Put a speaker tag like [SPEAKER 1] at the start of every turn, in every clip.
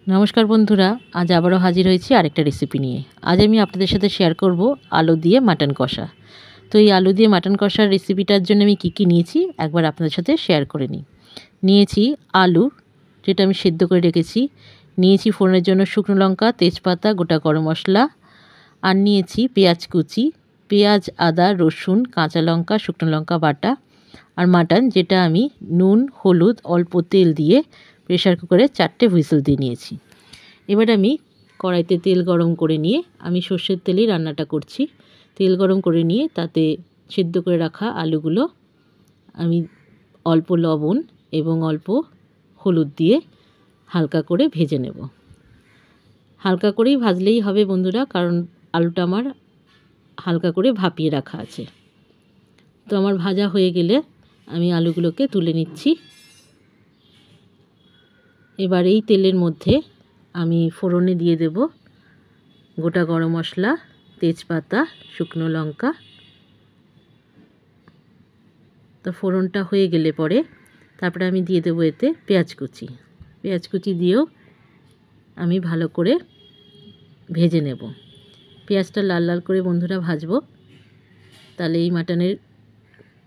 [SPEAKER 1] নমস্কার বন্ধুরা, আজ আবারও হাজির হয়েছি আরেকটা রেসিপি নিয়ে। আজ আমি আপনাদের সাথে শেয়ার করব আলু দিয়ে মাটন কষা। তো এই আলু দিয়ে মাটন কষার রেসিপিটার জন্য আমি কী নিয়েছি একবার আপনাদের সাথে শেয়ার করে নিই। নিয়েছি আলু, যেটা আমি সেদ্ধ করে রেখেছি। নিয়েছি ফোড়নের জন্য শুকনো লঙ্কা, তেজপাতা, গোটা গরম মশলা। আর নিয়েছি পেঁয়াজ কুচি, পেঁয়াজ, আদা, রসুন, কাঁচা লঙ্কা, শুকনো লঙ্কা বাটা। আর মাটন, যেটা আমি নুন, হলুদ, অল্প তেল দিয়ে প্রেশার কুকারে 4টে হুইসেল দিয়ে নিয়েছি। এবার আমি কড়াইতে তেল গরম করে নিয়ে, আমি সর্ষের তেলেই রান্নাটা করছি। তেল গরম করে নিয়ে তাতে সেদ্ধ করে রাখা আলুগুলো আমি অল্প লবণ এবং অল্প হলুদ দিয়ে হালকা করে ভেজে নেব। হালকা করেই ভাজলেই হবে বন্ধুরা, কারণ আলুটা আমার হালকা করে ভাপিয়ে রাখা আছে। তো আমার ভাজা হয়ে গেলে আমি আলুগুলোকে তুলে নিচ্ছি। এবার এই তেলের মধ্যে আমি ফোড়নে দিয়ে দেব গোটা গরম মশলা, তেজপাতা, শুকনো লঙ্কা। তো ফোড়নটা হয়ে গেলে পরে তারপরে আমি দিয়ে দেবো এতে পেঁয়াজ কুচি। পেঁয়াজ কুচি দিয়েও আমি ভালো করে ভেজে নেব। পেঁয়াজটা লাল লাল করে বন্ধুরা ভাজবো, তাহলে এই মাটনের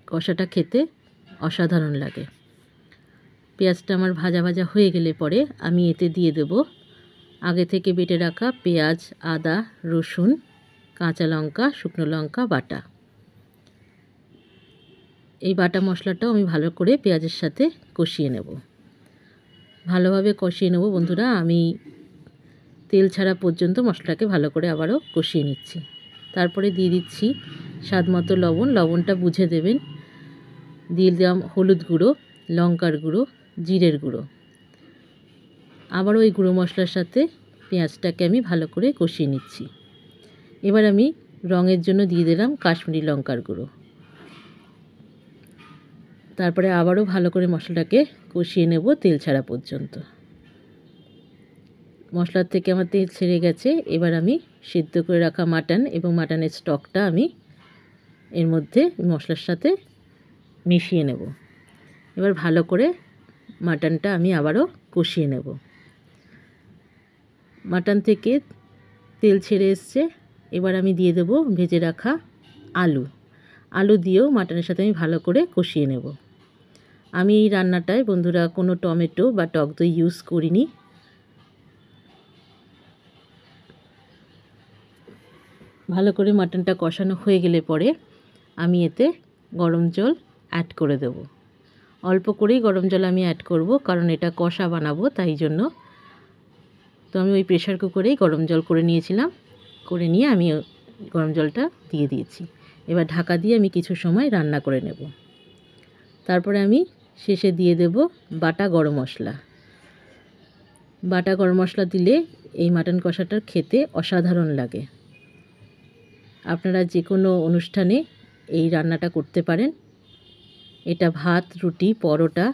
[SPEAKER 1] কষাটা খেতে অসাধারণ লাগে। পেঁয়াজটা আমার ভাজা ভাজা হয়ে গেলে পরে আমি এতে দিয়ে দেব আগে থেকে বেটে রাখা পেঁয়াজ, আদা, রসুন, কাঁচা লঙ্কা, শুকনো লঙ্কা বাটা। এই বাটা মশলাটাও আমি ভালো করে পেঁয়াজের সাথে কষিয়ে নেব। ভালোভাবে কষিয়ে নেব বন্ধুরা। আমি তেল ছাড়া পর্যন্ত মশলাটাকে ভালো করে আবারও কষিয়ে নিচ্ছি। তারপরে দিয়ে দিচ্ছি স্বাদ মতো লবণ। লবণটা বুঝে দেবেন। দিয়ে দিলাম হলুদ গুঁড়ো, লঙ্কার গুঁড়ো, জিরের গুঁড়ো। আবারও ওই গুঁড়ো মশলার সাথে পেঁয়াজটাকে আমি ভালো করে কষিয়ে নিচ্ছি। এবার আমি রঙের জন্য দিয়ে দিলাম কাশ্মীরি লঙ্কার গুঁড়ো। তারপরে আবারও ভালো করে মশলাটাকে কষিয়ে নেব তেল ছাড়া পর্যন্ত। মশলার থেকে আমার তেল ছেড়ে গেছে। এবার আমি সিদ্ধ করে রাখা মাটন এবং মাটনের স্টকটা আমি এর মধ্যে মশলার সাথে মিশিয়ে নেব। এবার ভালো করে মাটনটা আমি আবারও কষিয়ে নেব। মাটন থেকে তেল ছেড়ে এসছে। এবার আমি দিয়ে দেব ভেজে রাখা আলু। আলু দিয়েও মাটনের সাথে আমি ভালো করে কষিয়ে নেব। আমি এই রান্নাটায় বন্ধুরা কোনো টমেটো বা টক দই ইউজ করিনি। ভালো করে মাটনটা কষানো হয়ে গেলে পরে আমি এতে গরম জল অ্যাড করে দেব। অল্প করেই গরম জল আমি অ্যাড করব, কারণ এটা কষা বানাবো তাই জন্য। তো আমি ওই প্রেশার কুকারেই গরম জল করে নিয়েছিলাম। করে নিয়ে আমি গরম জলটা দিয়ে দিয়েছি। এবার ঢাকা দিয়ে আমি কিছু সময় রান্না করে নেব। তারপরে আমি শেষে দিয়ে দেব বাটা গরম মশলা। বাটা গরম মশলা দিলে এই মাটন কষাটার খেতে অসাধারণ লাগে। আপনারা যে কোনো অনুষ্ঠানে এই রান্নাটা করতে পারেন। এটা ভাত, রুটি, পরোটা,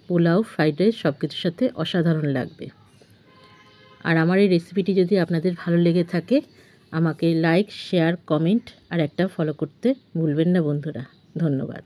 [SPEAKER 1] পোলাও, ফ্রাইড রাইস সব কিছুর সাথে অসাধারণ লাগবে। আর আমার এই রেসিপিটি যদি আপনাদের ভালো লেগে থাকে, আমাকে লাইক, শেয়ার, কমেন্ট আর একটা ফলো করতে ভুলবেন না বন্ধুরা। ধন্যবাদ।